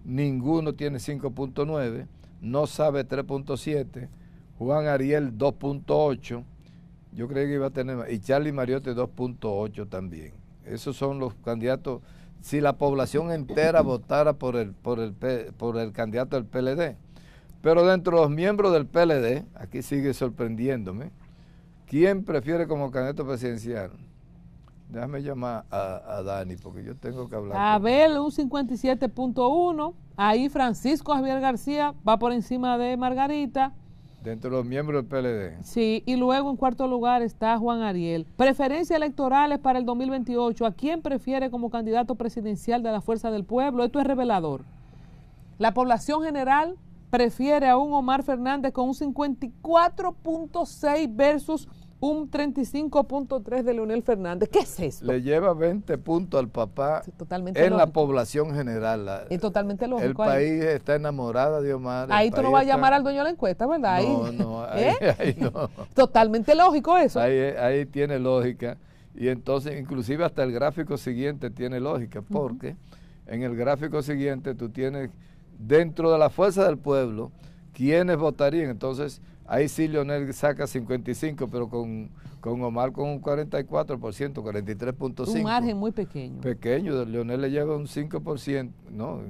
Ninguno tiene 5.9%, no sabe 3.7%, Juan Ariel 2.8%, yo creí que iba a tener más, y Charlie Mariotti 2.8% también. Esos son los candidatos. Si la población entera votara por el candidato del PLD. Pero dentro de los miembros del PLD, aquí sigue sorprendiéndome, ¿quién prefiere como candidato presidencial? Déjame llamar a Dani, porque yo tengo que hablar. Abel, un 57.1. Ahí Francisco Javier García va por encima de Margarita. Dentro de los miembros del PLD. Sí, y luego en cuarto lugar está Juan Ariel. Preferencias electorales para el 2028. ¿A quién prefiere como candidato presidencial de la Fuerza del Pueblo? Esto es revelador. La población general prefiere a un Omar Fernández con un 54.6 versus un 35.3 de Leonel Fernández. ¿Qué es esto? Le lleva 20 puntos al papá, sí, totalmente en lógico. La población general. Es totalmente lógico. El país está enamorado de Omar. Ahí tú no vas a llamar al dueño de la encuesta, ¿verdad? No, ahí no. Totalmente lógico eso. Ahí tiene lógica. Y entonces, inclusive hasta el gráfico siguiente tiene lógica, porque en el gráfico siguiente tú tienes, dentro de la Fuerza del Pueblo, ¿quiénes votarían? Entonces, ahí sí Leonel saca 55, pero con Omar con un 44%, 43.5%. Un margen muy pequeño. Pequeño, Leonel le lleva un 5%, ¿no?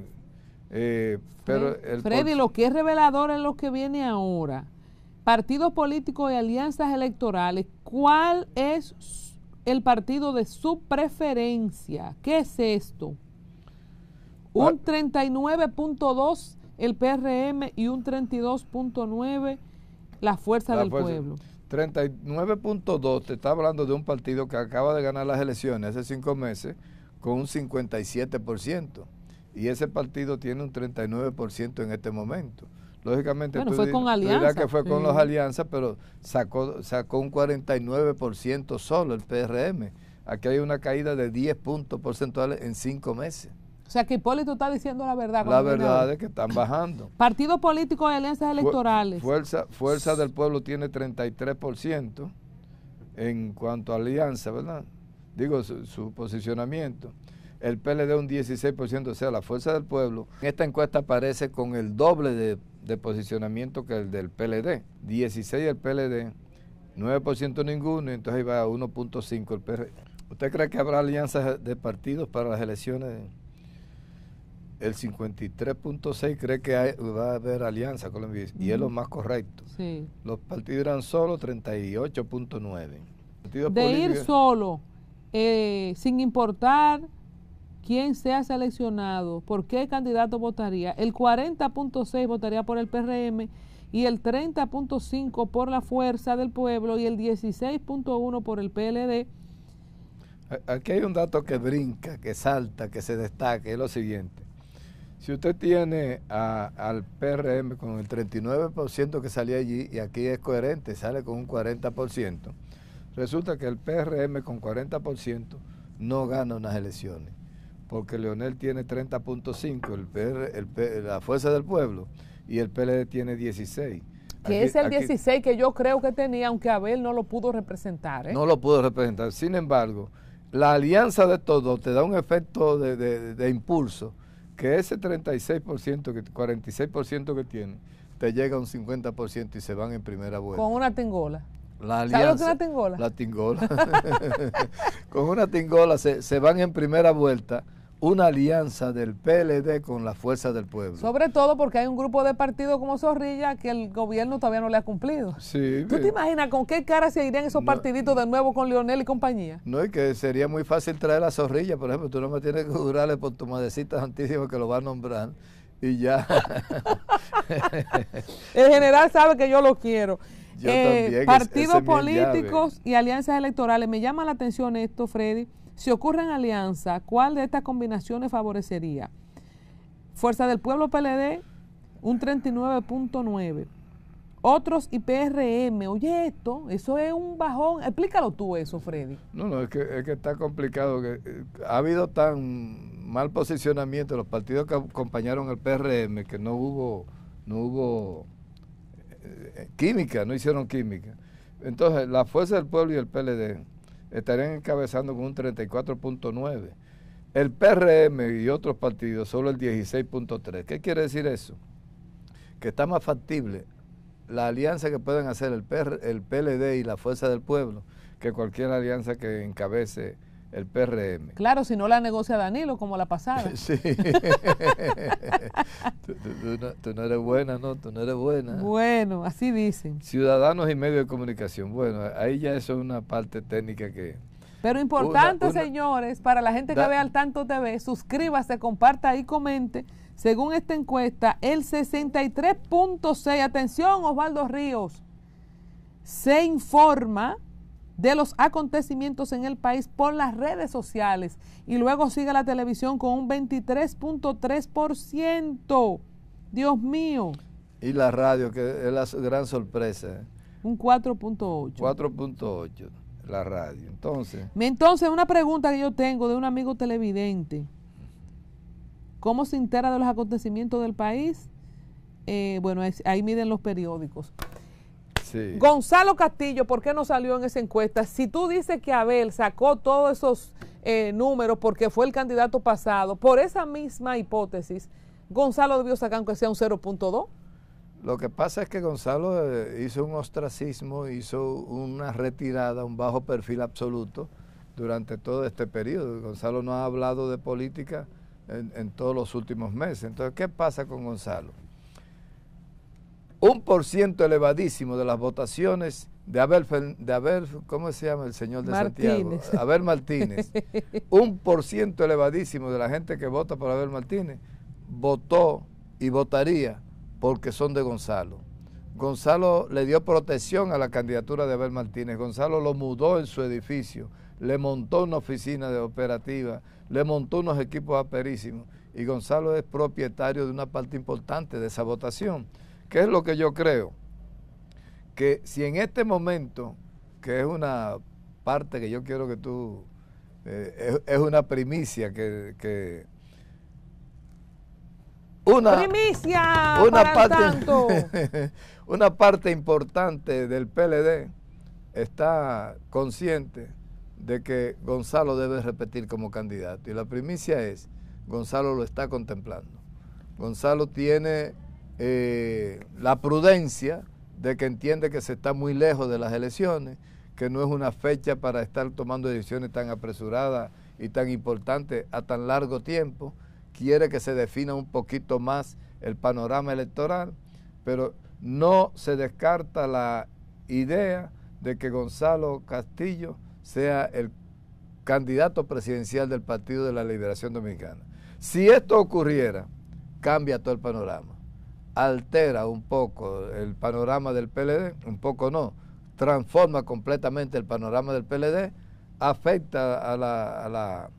Pero Freddy, lo que es revelador es lo que viene ahora. Partidos políticos y alianzas electorales, ¿cuál es el partido de su preferencia? ¿Qué es esto? Un 39.2 el PRM y un 32.9 la Fuerza del Pueblo. 39.2 te está hablando de un partido que acaba de ganar las elecciones hace 5 meses con un 57%. Y ese partido tiene un 39% en este momento. Lógicamente, bueno, fue con alianza. Que fue con las alianzas, pero sacó un 49% solo el PRM. Aquí hay una caída de 10 puntos porcentuales en 5 meses. O sea que Hipólito está diciendo la verdad. La verdad es que están bajando. Partidos políticos y alianzas electorales. Fuerza del Pueblo tiene 33% en cuanto a alianza, ¿verdad? Digo, su posicionamiento. El PLD un 16%, o sea, la Fuerza del Pueblo. En esta encuesta aparece con el doble de posicionamiento que el del PLD. 16 el PLD, 9% ninguno, entonces ahí va a 1.5 el PRD. ¿Usted cree que habrá alianzas de partidos para las elecciones? El 53.6 cree que va a haber alianza con la envidia, y es lo más correcto. Sí. Los partidos eran solo 38.9. De ir solo, sin importar quién sea seleccionado, por qué candidato votaría, el 40.6 votaría por el PRM y el 30.5 por la Fuerza del Pueblo y el 16.1 por el PLD. Aquí hay un dato que brinca, que salta, que se destaca, es lo siguiente. Si usted tiene al PRM con el 39% que salía allí, y aquí es coherente, sale con un 40%, resulta que el PRM con 40% no gana unas elecciones, porque Leonel tiene 30.5, la Fuerza del Pueblo, y el PLD tiene 16. Que es el 16 que yo creo que tenía, aunque Abel no lo pudo representar. No lo pudo representar. Sin embargo, la alianza de estos dos te da un efecto de impulso, que ese 36%, 46% que tiene, te llega a un 50% y se van en primera vuelta. Con una tingola. La alianza, ¿sabes lo que es una tingola? La tingola. Con una tingola se van en primera vuelta, una alianza del PLD con la Fuerza del Pueblo. Sobre todo porque hay un grupo de partidos como Zorrilla que el gobierno todavía no le ha cumplido. Sí, ¿Tú te imaginas con qué cara se irían esos partiditos de nuevo con Leonel y compañía? No, y que sería muy fácil traer a Zorrilla, por ejemplo, tú no me tienes que jurarle por tu madrecita santísima que lo va a nombrar y ya. El general sabe que yo lo quiero. Yo también, partidos políticos y alianzas electorales. Me llama la atención esto, Freddy. Si ocurren alianzas, ¿cuál de estas combinaciones favorecería? Fuerza del Pueblo PLD, un 39.9. Otros y PRM. Oye, eso es un bajón. Explícalo tú eso, Freddy. No, es que está complicado. Que ha habido tan mal posicionamiento de los partidos que acompañaron al PRM que no hubo química, no hicieron química. Entonces, la Fuerza del Pueblo y el PLD estarían encabezando con un 34.9. El PRM y otros partidos solo el 16.3. ¿Qué quiere decir eso? Que está más factible la alianza que pueden hacer el PLD y la Fuerza del Pueblo que cualquier alianza que encabece el PRM. Claro, si no la negocia Danilo como la pasada. Sí. tú no eres buena, ¿no? Tú no eres buena. Bueno, así dicen. Ciudadanos y medios de comunicación. Bueno, ahí ya eso es una parte técnica que... Pero importante, señores, para la gente que ve Al Tanto TV, suscríbase, comparta y comente. Según esta encuesta, el 63.6, atención Osvaldo Ríos, se informa de los acontecimientos en el país por las redes sociales y luego sigue la televisión con un 23.3%. Dios mío. Y la radio, que es la gran sorpresa. Un 4.8. 4.8, la radio. Entonces, una pregunta que yo tengo de un amigo televidente. ¿Cómo se entera de los acontecimientos del país? Bueno, ahí miden los periódicos. Sí. Gonzalo Castillo, ¿por qué no salió en esa encuesta? Si tú dices que Abel sacó todos esos números porque fue el candidato pasado, por esa misma hipótesis, Gonzalo debió sacar aunque sea un 0.2. Lo que pasa es que Gonzalo hizo un ostracismo, hizo una retirada, un bajo perfil absoluto durante todo este periodo. Gonzalo no ha hablado de política en todos los últimos meses. Entonces, ¿qué pasa con Gonzalo? 1% elevadísimo de las votaciones de Abel, ¿cómo se llama el señor de Martínez. Santiago? Abel Martínez. 1% elevadísimo de la gente que vota por Abel Martínez votó y votaría porque son de Gonzalo. Gonzalo le dio protección a la candidatura de Abel Martínez. Gonzalo lo mudó en su edificio, le montó una oficina de operativa, le montó unos equipos aperísimos y Gonzalo es propietario de una parte importante de esa votación. ¿Qué es lo que yo creo? Que si en este momento, que es una parte que yo quiero que tú, es una primicia, ¡Primicia! Una parte importante del PLD está consciente de que Gonzalo debe repetir como candidato. Y la primicia es, Gonzalo lo está contemplando. Gonzalo tiene la prudencia de que entiende que se está muy lejos de las elecciones, que no es una fecha para estar tomando decisiones tan apresuradas y tan importantes a tan largo tiempo. Quiere que se defina un poquito más el panorama electoral, pero no se descarta la idea de que Gonzalo Castillo sea el candidato presidencial del Partido de la Liberación Dominicana. Si esto ocurriera, cambia todo el panorama. Altera un poco el panorama del PLD, un poco no, transforma completamente el panorama del PLD, afecta a la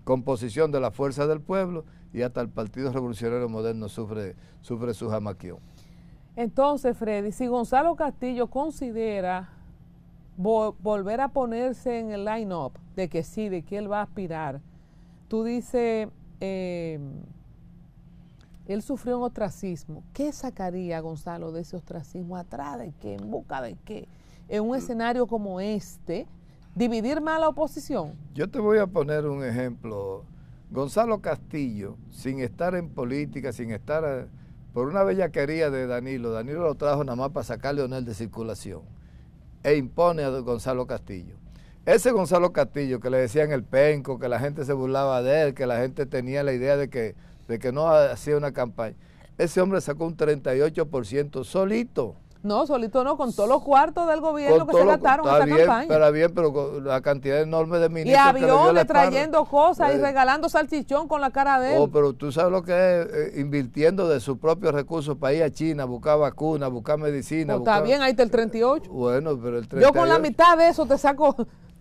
composición de la Fuerza del Pueblo y hasta el Partido Revolucionario Moderno sufre su jamaquión. Entonces, Freddy, si Gonzalo Castillo considera volver a ponerse en el line-up de que sí, de que él va a aspirar, tú dices... él sufrió un ostracismo. ¿Qué sacaría Gonzalo de ese ostracismo? ¿Atrás de qué? ¿En busca de qué? En un escenario como este, ¿dividir más a la oposición? Yo te voy a poner un ejemplo. Gonzalo Castillo, sin estar en política, sin estar... por una bellaquería de Danilo lo trajo nada más para sacar a Leonel de circulación e impone a Gonzalo Castillo. ese Gonzalo Castillo que le decían el penco, que la gente se burlaba de él, que la gente tenía la idea de que no hacía una campaña, ese hombre sacó un 38% solito. No, solito no, con todos los cuartos del gobierno que se gastaron en esa campaña. Pero con la cantidad enorme de ministros. Y aviones trayendo cosas y regalando salchichón con la cara de él. Oh, pero tú sabes lo que es invirtiendo de sus propios recursos para ir a China, buscar vacunas, buscar medicina. Pues está bien, ahí está el 38. Bueno, pero el 38. Yo con la mitad de eso te saco.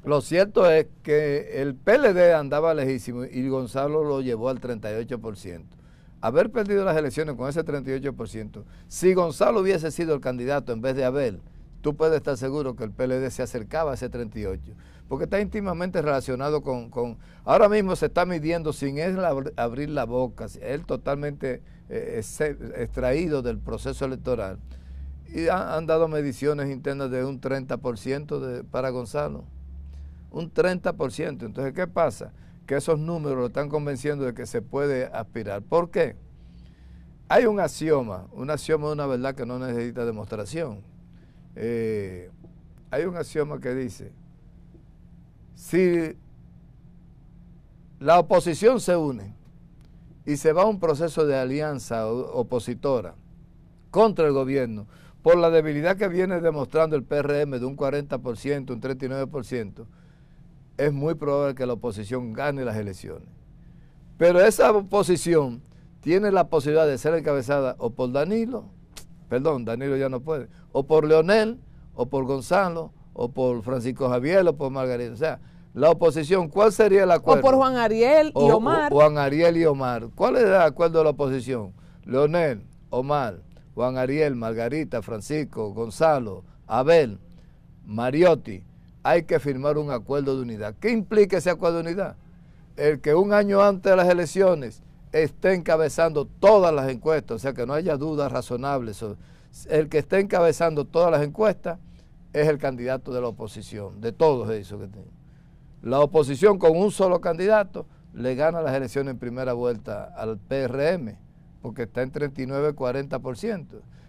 Lo cierto es que el PLD andaba lejísimo y Gonzalo lo llevó al 38%. Haber perdido las elecciones con ese 38%, si Gonzalo hubiese sido el candidato en vez de Abel, tú puedes estar seguro que el PLD se acercaba a ese 38%, porque está íntimamente relacionado con ahora mismo se está midiendo sin él abrir la boca, él totalmente extraído del proceso electoral, y han dado mediciones internas de un 30% para Gonzalo, un 30%. Entonces, ¿qué pasa? Que esos números lo están convenciendo de que se puede aspirar. ¿Por qué? Hay un axioma es una verdad que no necesita demostración. Hay un axioma que dice, si la oposición se une y se va a un proceso de alianza opositora contra el gobierno, por la debilidad que viene demostrando el PRM de un 40%, un 39%, es muy probable que la oposición gane las elecciones. Pero esa oposición tiene la posibilidad de ser encabezada o por Danilo ya no puede, o por Leonel, o por Gonzalo, o por Francisco Javier, o por Margarita. O sea, la oposición, ¿cuál sería el acuerdo? O por Juan Ariel y Omar. Juan Ariel y Omar. ¿Cuál es el acuerdo de la oposición? Leonel, Omar, Juan Ariel, Margarita, Francisco, Gonzalo, Abel, Mariotti. Hay que firmar un acuerdo de unidad. ¿Qué implica ese acuerdo de unidad? El que un año antes de las elecciones esté encabezando todas las encuestas, o sea que no haya dudas razonables. El que esté encabezando todas las encuestas es el candidato de la oposición, de todos esos que tienen. La oposición con un solo candidato le gana las elecciones en primera vuelta al PRM, porque está en 39-40%.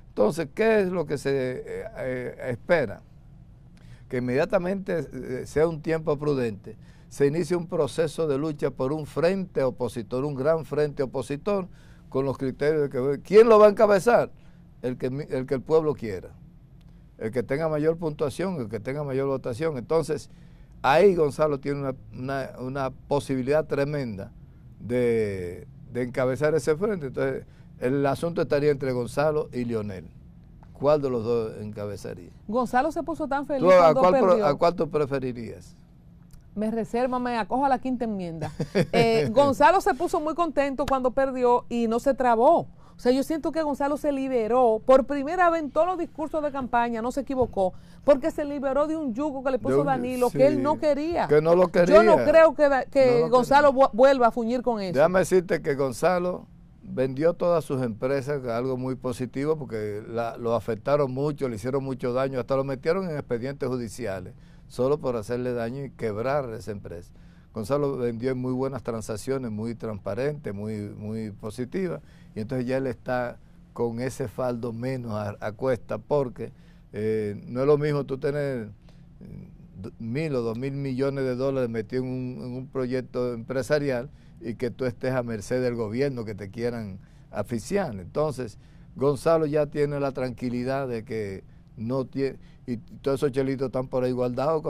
Entonces, ¿qué es lo que se espera? Que inmediatamente sea un tiempo prudente, se inicie un proceso de lucha por un frente opositor, un gran frente opositor, con los criterios de que ¿quién lo va a encabezar? El que el pueblo quiera, el que tenga mayor puntuación, el que tenga mayor votación. Entonces, ahí Gonzalo tiene una posibilidad tremenda de encabezar ese frente. Entonces, el asunto estaría entre Gonzalo y Leonel. ¿Cuál de los dos encabezaría? Gonzalo se puso tan feliz cuando perdió. ¿A cuál tú preferirías? Me reserva, me acojo a la quinta enmienda. Gonzalo se puso muy contento cuando perdió y no se trabó. O sea, yo siento que Gonzalo se liberó por primera vez en todos los discursos de campaña, no se equivocó, porque se liberó de un yugo que le puso Danilo, sí, que él no quería. Que no lo quería. Yo no creo que no Gonzalo vuelva a fuñir con eso. Déjame decirte que Gonzalo vendió todas sus empresas, algo muy positivo, porque lo afectaron mucho, le hicieron mucho daño, hasta lo metieron en expedientes judiciales, solo por hacerle daño y quebrar esa empresa. Gonzalo vendió en muy buenas transacciones, muy transparentes, muy positivas, y entonces ya él está con ese faldo menos a cuesta, porque no es lo mismo tú tener 1.000 o 2.000 millones de dólares metidos en un proyecto empresarial y que tú estés a merced del gobierno que te quieran asfixiar. Entonces, Gonzalo ya tiene la tranquilidad de que no tiene, y todos esos chelitos están por ahí guardados.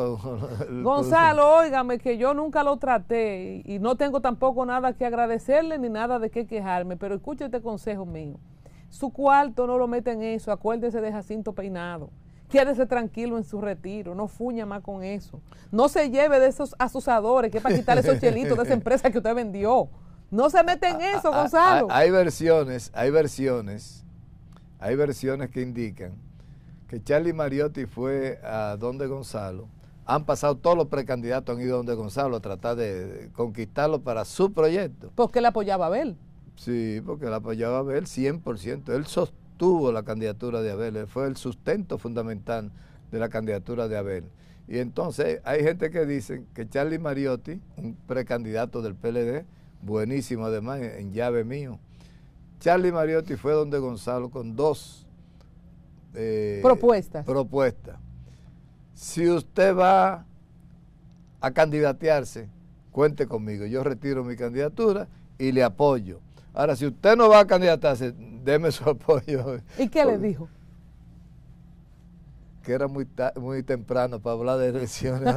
Gonzalo, óigame, que yo nunca lo traté y no tengo tampoco nada que agradecerle ni nada de qué quejarme, pero escuche este consejo mío. Su cuarto no lo mete en eso, acuérdese de Jacinto Peinado. Quédese tranquilo en su retiro, no fuña más con eso. No se lleve de esos asusadores que es para quitarle esos chelitos de esa empresa que usted vendió. No se mete en eso, Gonzalo. Hay versiones que indican que Charlie Mariotti fue a donde Gonzalo. Han pasado todos los precandidatos, han ido a donde Gonzalo a tratar de conquistarlo para su proyecto. Porque él apoyaba a Abel. Sí, porque él apoyaba a Abel 100%. Él sostuvo la candidatura de Abel, él fue el sustento fundamental de la candidatura de Abel. Y entonces hay gente que dice que Charlie Mariotti, un precandidato del PLD, buenísimo además, en llave mío, Charlie Mariotti fue donde Gonzalo con dos propuestas. Si usted va a candidatearse, cuente conmigo. Yo retiro mi candidatura y le apoyo. Ahora, si usted no va a candidatarse, deme su apoyo. ¿Y qué le dijo? Que era muy temprano para hablar de elecciones.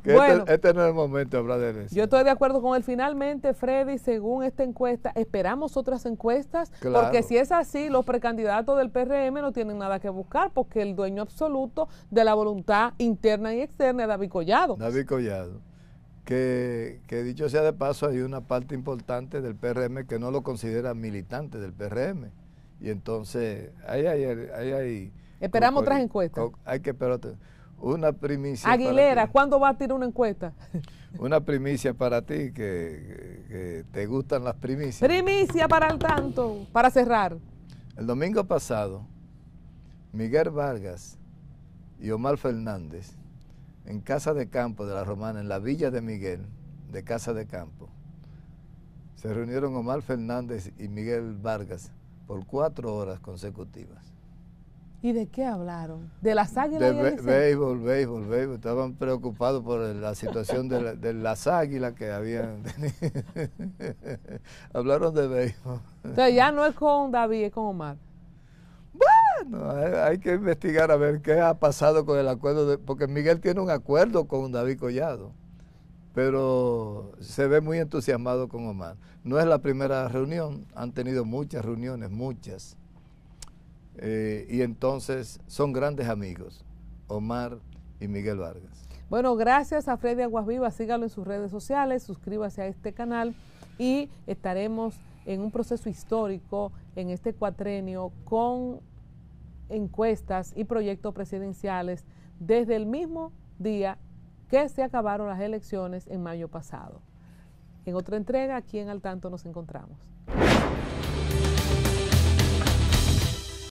Bueno, este no es el momento de hablar de elecciones. Yo estoy de acuerdo con él. Finalmente, Freddy, según esta encuesta, esperamos otras encuestas, Claro. porque si es así, los precandidatos del PRM no tienen nada que buscar, porque el dueño absoluto de la voluntad interna y externa es David Collado. David Collado. Que dicho sea de paso, hay una parte importante del PRM que no lo considera militante del PRM. Y entonces, ahí Esperamos otras encuestas. Hay que esperar una primicia. Aguilera, ¿cuándo va a tirar una encuesta? Una primicia para ti, que te gustan las primicias. Primicia para el tanto, para cerrar. El domingo pasado, Miguel Vargas y Omar Fernández, en Casa de Campo de la Romana, en la Villa de Miguel, de Casa de Campo, se reunieron Omar Fernández y Miguel Vargas por 4 horas consecutivas. ¿Y de qué hablaron? ¿De las águilas? Béisbol. Estaban preocupados por la situación de las águilas que habían tenido. Hablaron de béisbol. O sea, ya no es con David, es con Omar. Bueno, hay que investigar a ver qué ha pasado con el acuerdo, porque Miguel tiene un acuerdo con David Collado, pero se ve muy entusiasmado con Omar. No es la primera reunión, han tenido muchas reuniones, muchas. Y entonces son grandes amigos, Omar y Miguel Vargas. Bueno, gracias a Freddy Aguasvivas, sígalo en sus redes sociales, suscríbase a este canal y estaremos en un proceso histórico en este cuatrenio con encuestas y proyectos presidenciales desde el mismo día que se acabaron las elecciones en mayo pasado. En otra entrega, aquí en Al Tanto nos encontramos.